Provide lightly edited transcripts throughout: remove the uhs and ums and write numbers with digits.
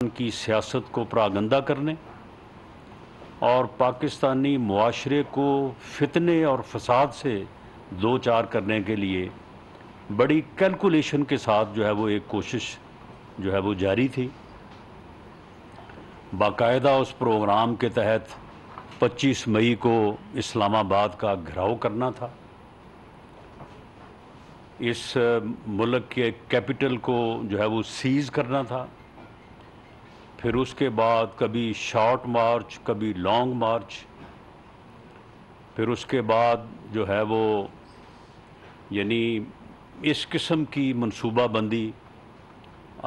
کی سیاست کو پراگندہ کرنے اور پاکستانی معاشرے کو فتنے اور فساد سے دو چار کرنے کے لیے بڑی کیلکولیشن کے ساتھ جو ہے وہ ایک کوشش جو ہے وہ جاری تھی۔ باقاعدہ اس پروگرام کے تحت 25 مئی کو اسلام آباد کا گھراؤ کرنا تھا، اس ملک کے کیپٹل کو جو ہے وہ سیز کرنا تھا، پھر اس کے بعد کبھی شارٹ مارچ کبھی لانگ مارچ، پھر اس کے بعد جو ہے وہ یعنی اس قسم کی منصوبہ بندی،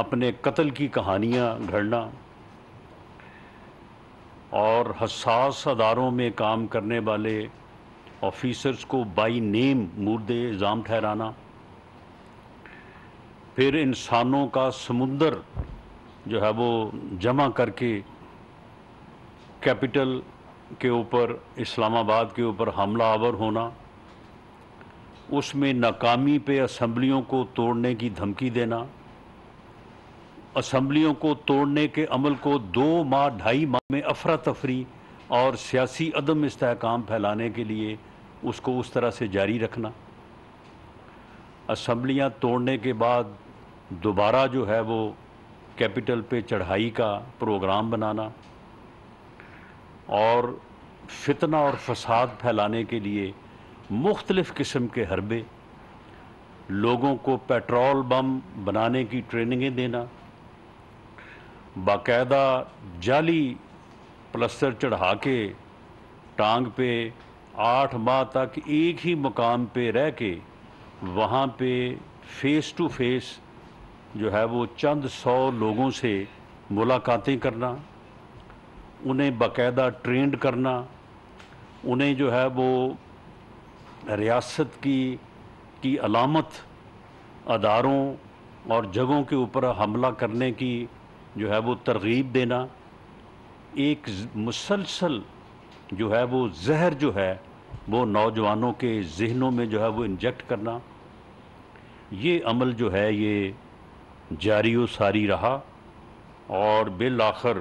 اپنے قتل کی کہانیاں گھڑنا اور حساس اداروں میں کام کرنے والے آفیسرز کو بائی نیم مورد الزام ٹھہرانا، پھر انسانوں کا سمندر جو ہے وہ جمع کر کے کیپٹل کے اوپر، اسلام آباد کے اوپر حملہ آور ہونا، اس میں ناکامی پہ اسمبلیوں کو توڑنے کی دھمکی دینا، اسمبلیوں کو توڑنے کے عمل کو 2 ماہ 2.5 ماہ میں افراتفری اور سیاسی عدم استحکام پھیلانے کے لیے اس کو اس طرح سے جاری رکھنا، اسمبلیاں توڑنے کے بعد دوبارہ جو ہے وہ کیپٹل پہ چڑھائی کا پروگرام بنانا اور فتنہ اور فساد پھیلانے کے لیے مختلف قسم کے حربے، لوگوں کو پیٹرول بم بنانے کی ٹریننگیں دینا، باقاعدہ جعلی پلسٹر چڑھا کے ٹانگ پہ 8 ماہ تک ایک ہی مقام پہ رہ کے وہاں پہ فیس ٹو فیس جو ہے وہ چند 100 لوگوں سے ملاقاتیں کرنا، انہیں باقاعدہ ٹرینڈ کرنا، انہیں جو ہے وہ ریاست کی علامت اداروں اور جگہوں کے اوپر حملہ کرنے کی جو ہے وہ ترغیب دینا، ایک مسلسل جو ہے وہ زہر جو ہے وہ نوجوانوں کے ذہنوں میں جو ہے وہ انجیکٹ کرنا، یہ عمل جو ہے یہ جاری و ساری رہا اور بالآخر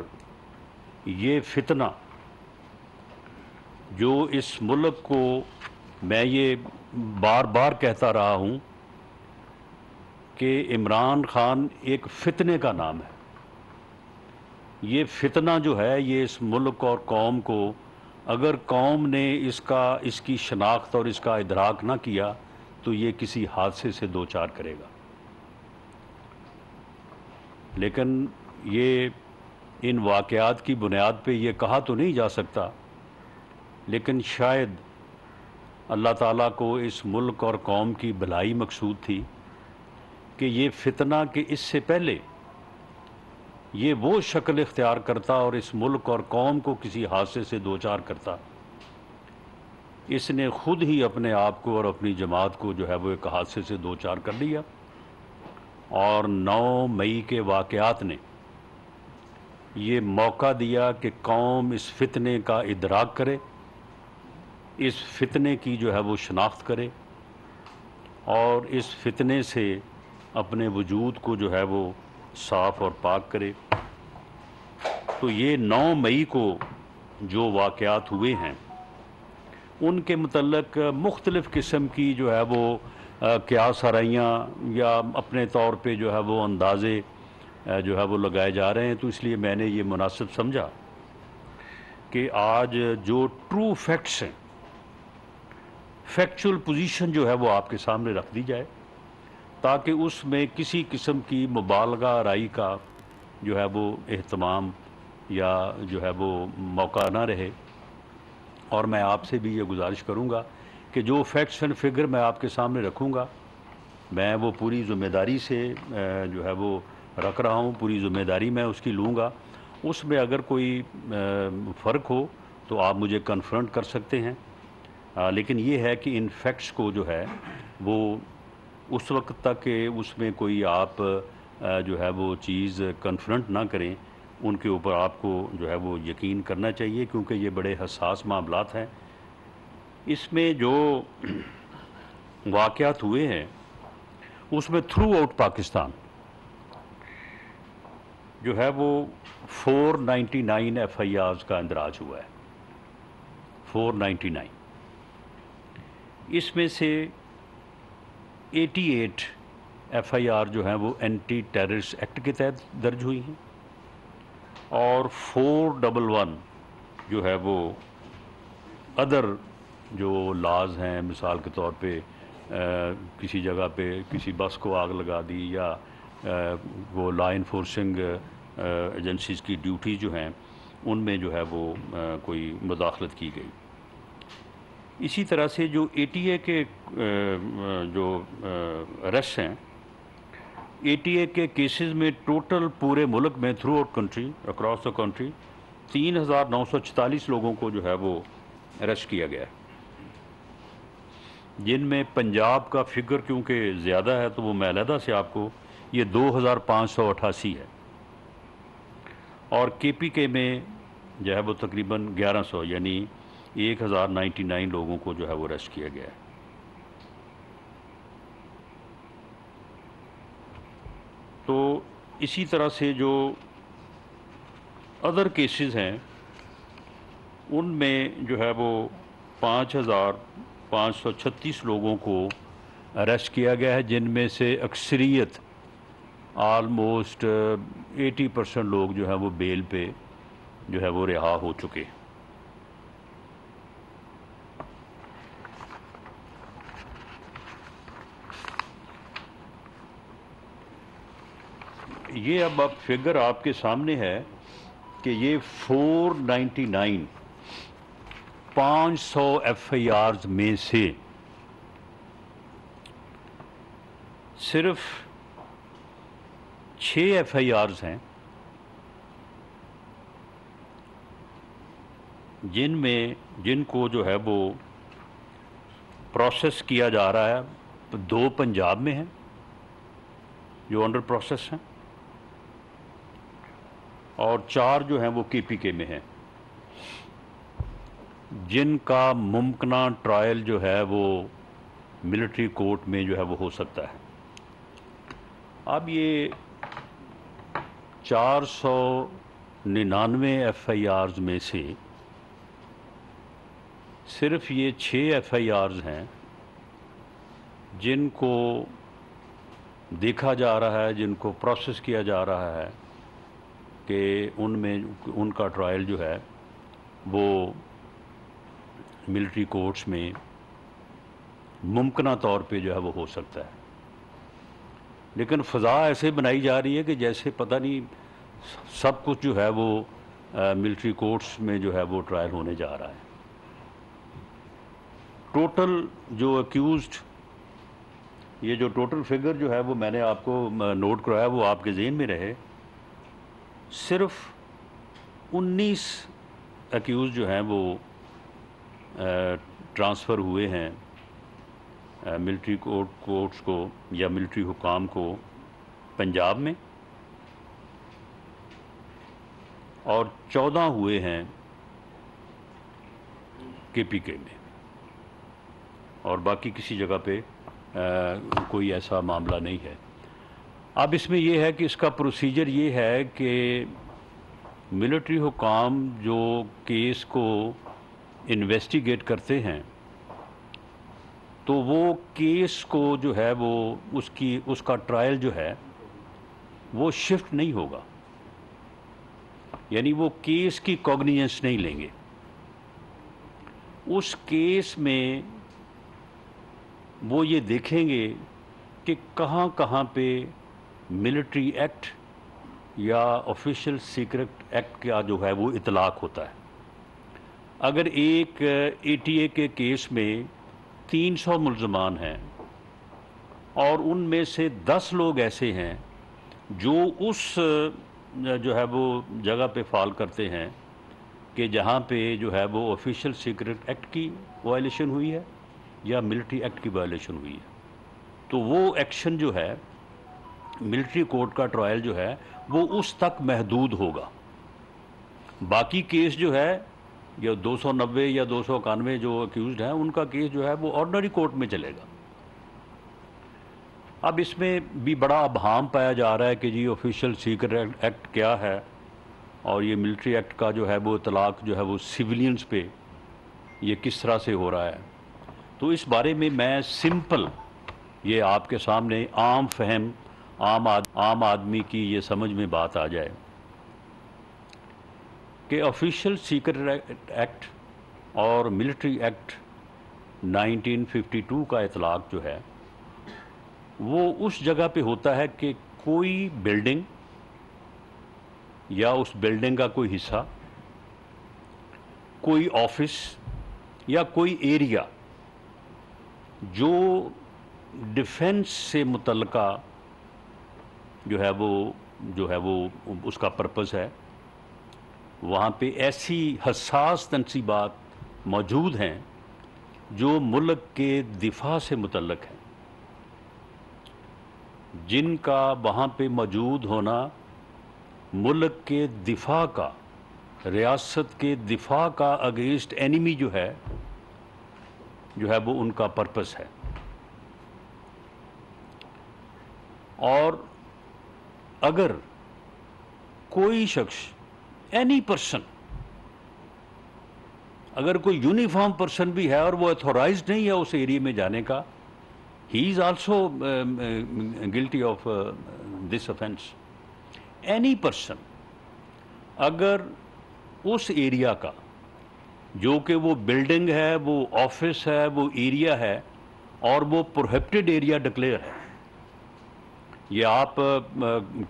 یہ فتنہ جو اس ملک کو، میں یہ بار بار کہتا رہا ہوں کہ عمران خان ایک فتنے کا نام ہے، یہ فتنہ جو ہے یہ اس ملک اور قوم کو، اگر قوم نے اس کی شناخت اور اس کا ادراک نہ کیا تو یہ کسی حادثے سے دو چار کرے گا، لیکن یہ ان واقعات کی بنیاد پہ یہ کہا تو نہیں جا سکتا، لیکن شاید اللہ تعالیٰ کو اس ملک اور قوم کی بھلائی مقصود تھی کہ یہ فتنہ کہ اس سے پہلے یہ وہ شکل اختیار کرتا اور اس ملک اور قوم کو کسی حادثے سے دو چار کرتا، اس نے خود ہی اپنے آپ کو اور اپنی جماعت کو جو ہے وہ ایک حادثے سے دو چار کر لیا، اور 9 مئی کے واقعات نے یہ موقع دیا کہ قوم اس فتنے کا ادراک کرے، اس فتنے کی جو ہے وہ شناخت کرے اور اس فتنے سے اپنے وجود کو جو ہے وہ صاف اور پاک کرے۔ تو یہ 9 مئی کو جو واقعات ہوئے ہیں ان کے متعلق مختلف قسم کی جو ہے وہ قیاس آرائیاں یا اپنے طور پہ جو ہے وہ اندازے جو ہے وہ لگائے جا رہے ہیں، تو اس لیے میں نے یہ مناسب سمجھا کہ آج جو ٹرو فیکٹس ہیں، فیکچول پوزیشن جو ہے وہ آپ کے سامنے رکھ دی جائے تاکہ اس میں کسی قسم کی مبالغہ آرائی کا جو ہے وہ اہتمام یا جو ہے وہ موقع نہ رہے۔ اور میں آپ سے بھی یہ گزارش کروں گا کہ جو فیکٹس اینڈ فگر میں آپ کے سامنے رکھوں گا، میں وہ پوری ذمہ داری سے جو ہے وہ رکھ رہا ہوں، پوری ذمہ داری میں اس کی لوں گا، اس میں اگر کوئی فرق ہو تو آپ مجھے کنفرنٹ کر سکتے ہیں، لیکن یہ ہے کہ ان فیکٹس کو جو ہے وہ اس وقت تک کہ اس میں کوئی آپ جو ہے وہ چیز کنفرنٹ نہ کریں، ان کے اوپر آپ کو جو ہے وہ یقین کرنا چاہیے، کیونکہ یہ بڑے حساس معاملات ہیں۔ اس میں جو واقعات ہوئے ہیں اس میں تھرو آؤٹ پاکستان جو ہے وہ 499 ایف آئی آرز کا اندراج ہوا ہے، 499۔ اس میں سے 88 ایف آئی آر جو ہیں وہ اینٹی ٹیررسٹ ایکٹ کے تحت درج ہوئی ہیں، اور 411 جو ہے وہ ادر جو لاز ہیں، مثال کے طور پہ کسی جگہ پہ کسی بس کو آگ لگا دی، یا وہ لا انفورسنگ ایجنسیز کی ڈیوٹی جو ہیں ان میں جو ہے وہ کوئی مداخلت کی گئی۔ اسی طرح سے جو اے ٹی اے کے جو اریسٹ ہیں، اے ٹی اے کے کیسز میں ٹوٹل پورے ملک میں through out country, across the country 3946 لوگوں کو جو ہے وہ اریسٹ کیا گیا ہے، جن میں پنجاب کا فگر کیونکہ زیادہ ہے تو وہ میں علیحدہ سے آپ کو یہ 2588 ہے، اور کے پی کے میں جو ہے وہ تقریباً 1100 یعنی 1099 لوگوں کو جو ہے وہ اریسٹ کیا گیا ہے۔ تو اسی طرح سے جو ادر کیسز ہیں ان میں جو ہے وہ 5536 لوگوں کو اریسٹ کیا گیا ہے، جن میں سے اکثریت آلموسٹ 80% لوگ جو ہے وہ بیل پہ جو ہے وہ رہا ہو چکے۔ یہ اب فگر آپ کے سامنے ہے کہ یہ 499 500 ایف آئی آرز میں سے صرف 6 ایف آئی آرز ہیں جن کو جو ہے وہ پروسیس کیا جا رہا ہے، 2 پنجاب میں ہیں جو انڈر پروسیس ہیں، اور 4 جو ہیں وہ کے پی کے میں ہیں، جن کا ممکنہ ٹرائل جو ہے وہ ملٹری کورٹ میں جو ہے وہ ہو سکتا ہے۔ اب یہ 499 ایف آئی آرز میں سے صرف یہ 6 ایف آئی آرز ہیں جن کو دیکھا جا رہا ہے، جن کو پروسیس کیا جا رہا ہے کہ ان کا ٹرائل جو ہے وہ ملٹری کورٹس میں ممکنہ طور پہ جو ہے وہ ہو سکتا ہے، لیکن فضا ایسے بنائی جا رہی ہے کہ جیسے پتہ نہیں سب کچھ جو ہے وہ ملٹری کورٹس میں جو ہے وہ ٹرائل ہونے جا رہا ہے۔ ٹوٹل جو اکیوزڈ، یہ جو ٹوٹل فگر جو ہے وہ میں نے آپ کو نوٹ کرایا وہ آپ کے ذہن میں رہے، صرف 19 اکیوز جو ہیں وہ ٹرانسفر ہوئے ہیں ملٹری کورٹس کو یا ملٹری حکام کو پنجاب میں، اور 14 ہوئے ہیں کے پی کے میں، اور باقی کسی جگہ پہ کوئی ایسا معاملہ نہیں ہے۔ اب اس میں یہ ہے کہ اس کا پروسیجر یہ ہے کہ ملٹری حکام جو کیس کو انویسٹیگیٹ کرتے ہیں تو وہ کیس کو جو ہے وہ اس کا ٹرائل جو ہے وہ شفٹ نہیں ہوگا، یعنی وہ کیس کی کوگنیجنس نہیں لیں گے۔ اس کیس میں وہ یہ دیکھیں گے کہ کہاں کہاں پہ ملٹری ایکٹ یا آفیشیل سیکرٹ ایکٹ کا جو ہے وہ اطلاق ہوتا ہے۔ اگر ایک اے ٹی اے کے کیس میں 300 ملزمان ہیں اور ان میں سے 10 لوگ ایسے ہیں جو اس جو ہے وہ جگہ پہ فال کرتے ہیں کہ جہاں پہ جو ہے وہ آفیشیل سیکرٹ ایکٹ کی وائلیشن ہوئی ہے یا ملٹری ایکٹ کی وائلیشن ہوئی ہے، تو وہ ایکشن جو ہے ملٹری کورٹ کا ٹرائل جو ہے وہ اس تک محدود ہوگا۔ باقی کیس جو ہے یا 290 یا 291 جو اکیوزڈ ہیں ان کا کیس جو ہے وہ آرڈنری کورٹ میں چلے گا۔ اب اس میں بھی بڑا ابہام پایا جا رہا ہے کہ جی آفیشیل سیکرٹ ایکٹ کیا ہے، اور یہ ملٹری ایکٹ کا جو ہے وہ اطلاق جو ہے وہ سیولینز پہ یہ کس طرح سے ہو رہا ہے۔ تو اس بارے میں سمپل یہ آپ کے سامنے عام فہم عام آدمی کی یہ سمجھ میں بات آ جائے کہ آفیشیل سیکرٹ ایکٹ اور ملٹری ایکٹ 1952 کا اطلاق جو ہے وہ اس جگہ پہ ہوتا ہے کہ کوئی بلڈنگ یا اس بلڈنگ کا کوئی حصہ، کوئی آفس یا کوئی ایریا جو ڈیفنس سے متعلقہ جو ہے وہ اس کا پرپز ہے، وہاں پہ ایسی حساس تنصیبات موجود ہیں جو ملک کے دفاع سے متعلق ہیں، جن کا وہاں پہ موجود ہونا ملک کے دفاع کا، ریاست کے دفاع کا اگینسٹ اینیمی جو ہے وہ ان کا پرپس ہے۔ اور اگر کوئی شخص، اینی پرسن، اگر کوئی یونیفارم پرسن بھی ہے اور وہ اتھورائزڈ نہیں ہے اس ایریے میں جانے کا، he is also guilty of this offense۔ Any person اگر اس ایریا کا، جو کہ وہ بلڈنگ ہے، وہ آفس ہے، وہ ایریا ہے، اور وہ پروہیبٹڈ ایریا ڈکلیئر ہے، یہ آپ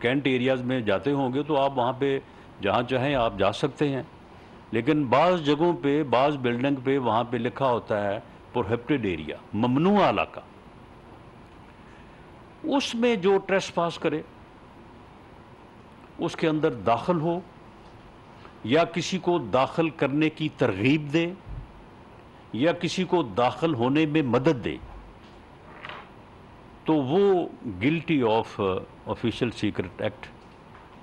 کینٹ ایریاز میں جاتے ہوں گے تو آپ وہاں پہ جہاں چاہیں آپ جا سکتے ہیں، لیکن بعض جگہوں پہ، بعض بلڈنگ پہ وہاں پہ لکھا ہوتا ہے پروہیبٹڈ ایریا، ممنوع علاقہ۔ اس میں جو ٹریس پاس کرے، اس کے اندر داخل ہو یا کسی کو داخل کرنے کی ترغیب دے یا کسی کو داخل ہونے میں مدد دے، تو وہ guilty of official secret act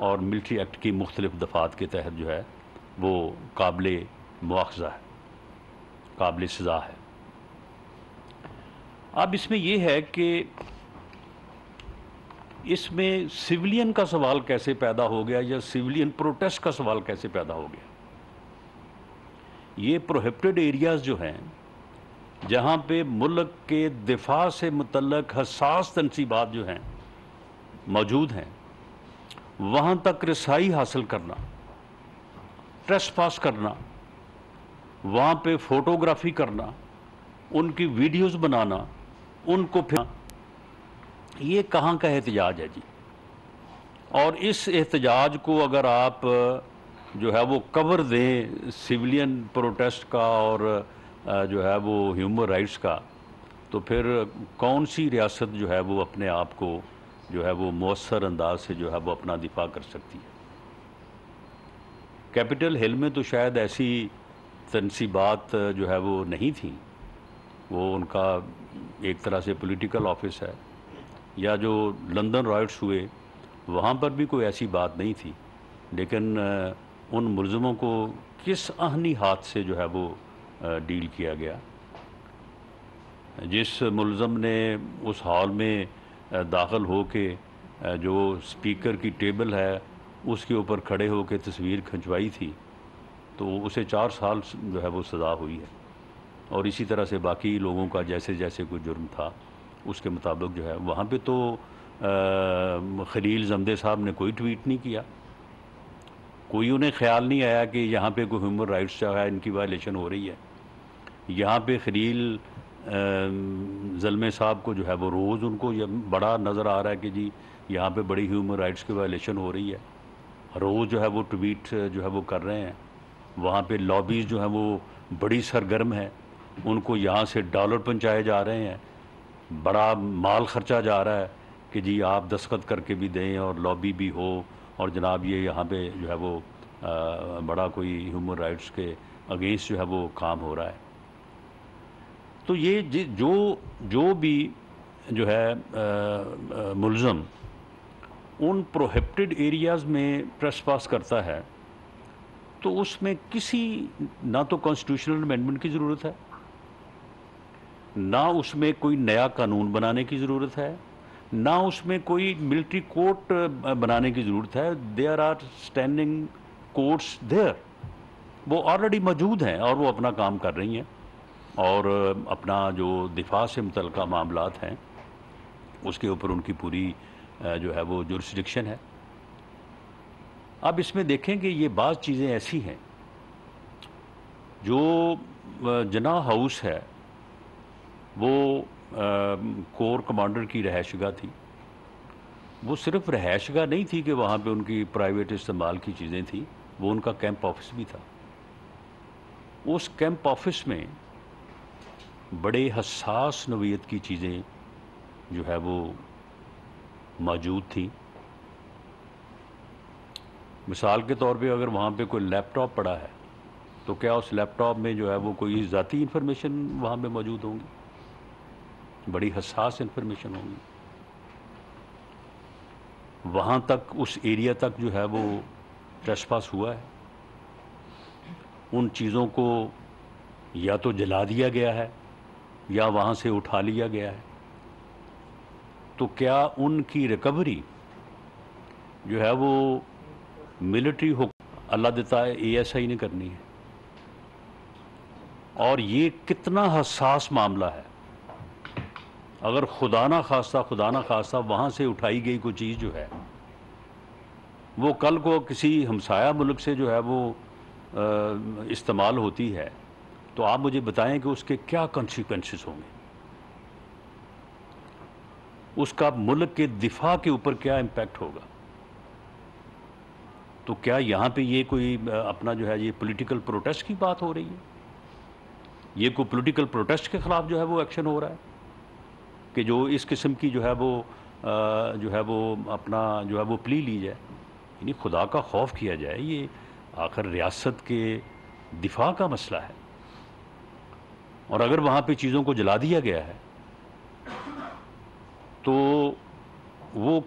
اور ملٹری ایکٹ کی مختلف دفعات کے تحت جو ہے وہ قابل مواخذہ ہے، قابل سزا ہے۔ اب اس میں یہ ہے کہ اس میں سیولین کا سوال کیسے پیدا ہو گیا، یا سیولین پروٹیسٹ کا سوال کیسے پیدا ہو گیا۔ یہ پروہیبٹڈ ایریاز جو ہیں، جہاں پہ ملک کے دفاع سے متعلق حساس تنصیبات جو ہیں موجود ہیں، وہاں تک رسائی حاصل کرنا، ٹریس پاس کرنا، وہاں پہ فوٹوگرافی کرنا، ان کی ویڈیوز بنانا، ان کو یہ کہاں کا احتجاج ہے جی؟ اور اس احتجاج کو اگر آپ جو ہے وہ کور دیں سیولین پروٹیسٹ کا اور جو ہے وہ ہیومن رائٹس کا، تو پھر کون سی ریاست جو ہے وہ اپنے آپ کو جو ہے وہ مؤثر انداز سے جو ہے وہ اپنا دفاع کر سکتی ہے۔ کیپٹل ہل میں تو شاید ایسی تنصیبات جو ہے وہ نہیں تھیں، وہ ان کا ایک طرح سے پولیٹیکل آفس ہے، یا جو لندن رائٹس ہوئے وہاں پر بھی کوئی ایسی بات نہیں تھی، لیکن ان ملزموں کو کس آہنی ہاتھ سے جو ہے وہ ڈیل کیا گیا۔ جس ملزم نے اس ہال میں داخل ہو کے جو سپیکر کی ٹیبل ہے اس کے اوپر کھڑے ہو کے تصویر کھنچوائی تھی، تو اسے 4 سال جو ہے وہ سزا ہوئی ہے، اور اسی طرح سے باقی لوگوں کا جیسے جیسے کوئی جرم تھا اس کے مطابق جو ہے۔ وہاں پہ تو خلیل زمدے صاحب نے کوئی ٹویٹ نہیں کیا، کوئی انہیں خیال نہیں آیا کہ یہاں پہ کوئی ہیومن رائٹس جو ہے ان کی وائلیشن ہو رہی ہے۔ یہاں پہ خلیل زلمے صاحب کو جو ہے وہ روز ان کو یہ بڑا نظر آ رہا ہے کہ جی یہاں پہ بڑی ہیومن رائٹس کی وائلیشن ہو رہی ہے، روز جو ہے وہ ٹویٹ جو ہے وہ کر رہے ہیں۔ وہاں پہ لابیز جو ہیں وہ بڑی سرگرم ہیں، ان کو یہاں سے ڈالر پہنچائے جا رہے ہیں، بڑا مال خرچہ جا رہا ہے کہ جی آپ دستخط کر کے بھی دیں اور لابی بھی ہو، اور جناب یہ یہاں پہ جو ہے وہ بڑا کوئی ہیومن رائٹس کے اگینسٹ جو ہے وہ کام ہو رہا ہے۔ تو یہ جو بھی جو ہے ملزم ان پروہیبٹڈ ایریاز میں ٹریس پاس کرتا ہے، تو اس میں کسی نہ تو کانسٹیٹیوشنل امینڈمنٹ کی ضرورت ہے، نہ اس میں کوئی نیا قانون بنانے کی ضرورت ہے، نہ اس میں کوئی ملٹری کورٹ بنانے کی ضرورت ہے. دیر آر اسٹینڈنگ کورٹس دیر, وہ آلریڈی موجود ہیں اور وہ اپنا کام کر رہی ہیں, اور اپنا جو دفاع سے متعلقہ معاملات ہیں اس کے اوپر ان کی پوری جو ہے وہ جورسڈکشن ہے. اب اس میں دیکھیں کہ یہ بعض چیزیں ایسی ہیں جو جناح ہاؤس ہے وہ کور کمانڈر کی رہائش گاہ تھی. وہ صرف رہائش گاہ نہیں تھی کہ وہاں پہ ان کی پرائیویٹ استعمال کی چیزیں تھیں, وہ ان کا کیمپ آفس بھی تھا. اس کیمپ آفس میں بڑے حساس نوعیت کی چیزیں جو ہے وہ موجود تھیں. مثال کے طور پہ اگر وہاں پہ کوئی لیپ ٹاپ پڑا ہے تو کیا اس لیپ ٹاپ میں جو ہے وہ کوئی ذاتی انفارمیشن وہاں پہ موجود ہوں گی؟ بڑی حساس انفارمیشن ہوں گی. وہاں تک, اس ایریا تک جو ہے وہ ٹریسپاس ہوا ہے. ان چیزوں کو یا تو جلا دیا گیا ہے یا وہاں سے اٹھا لیا گیا ہے. تو کیا ان کی ریکوری جو ہے وہ ملٹری اللہ دیتا ہے اے ایس آئی نے کرنی ہے؟ اور یہ کتنا حساس معاملہ ہے. اگر خدا نہ خواستہ وہاں سے اٹھائی گئی کوئی چیز جو ہے وہ کل کو کسی ہمسایہ ملک سے جو ہے وہ استعمال ہوتی ہے تو آپ مجھے بتائیں کہ اس کے کیا کنسیکوینسز ہوں گے, اس کا ملک کے دفاع کے اوپر کیا امپیکٹ ہوگا. تو کیا یہاں پہ یہ کوئی اپنا جو ہے یہ پولیٹیکل پروٹیسٹ کی بات ہو رہی ہے؟ یہ کوئی پولیٹیکل پروٹیسٹ کے خلاف جو ہے وہ ایکشن ہو رہا ہے کہ جو اس قسم کی جو ہے وہ اپنا جو ہے وہ پلی لی جائے؟ یعنی خدا کا خوف کیا جائے. یہ آخر ریاست کے دفاع کا مسئلہ ہے, اور اگر وہاں پہ چیزوں کو جلا دیا گیا ہے تو وہ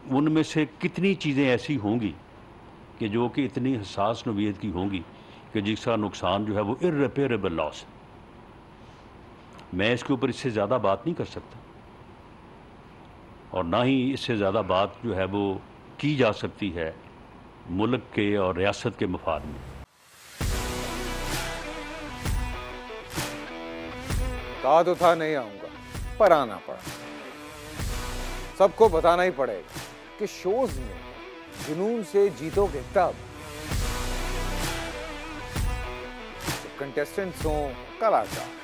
ان میں سے کتنی چیزیں ایسی ہوں گی کہ جو کہ اتنی حساس نوعیت کی ہوں گی کہ جس کا نقصان جو ہے وہ irreparable لاس ہے. میں اس کے اوپر اس سے زیادہ بات نہیں کر سکتا, اور نہ ہی اس سے زیادہ بات جو ہے وہ کی جا سکتی ہے ملک کے اور ریاست کے مفاد میں. کہا تو تھا نہیں آؤں گا, پر آنا پڑا. سب کو بتانا ہی پڑے گا کہ شوز میں جنون سے جیتو گے تب کنٹیسٹنٹس ہوں کلاکار.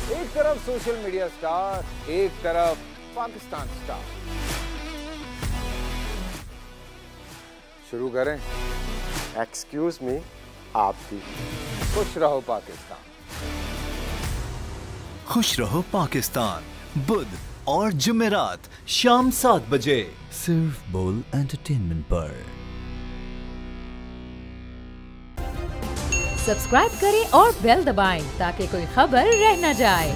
ایک طرف سوشل میڈیا سٹار, ایک طرف پاکستان سٹار. شروع کریں؟ ایکسکیوز می, آپ بھی. خوش رہو پاکستان. خوش رہو پاکستان بدھ اور جمعرات شام 7 بجے صرف بول انٹرٹینمنٹ پر. سبسکرائب کریں اور بیل دبائیں تاکہ کوئی خبر رہ نہ جائے.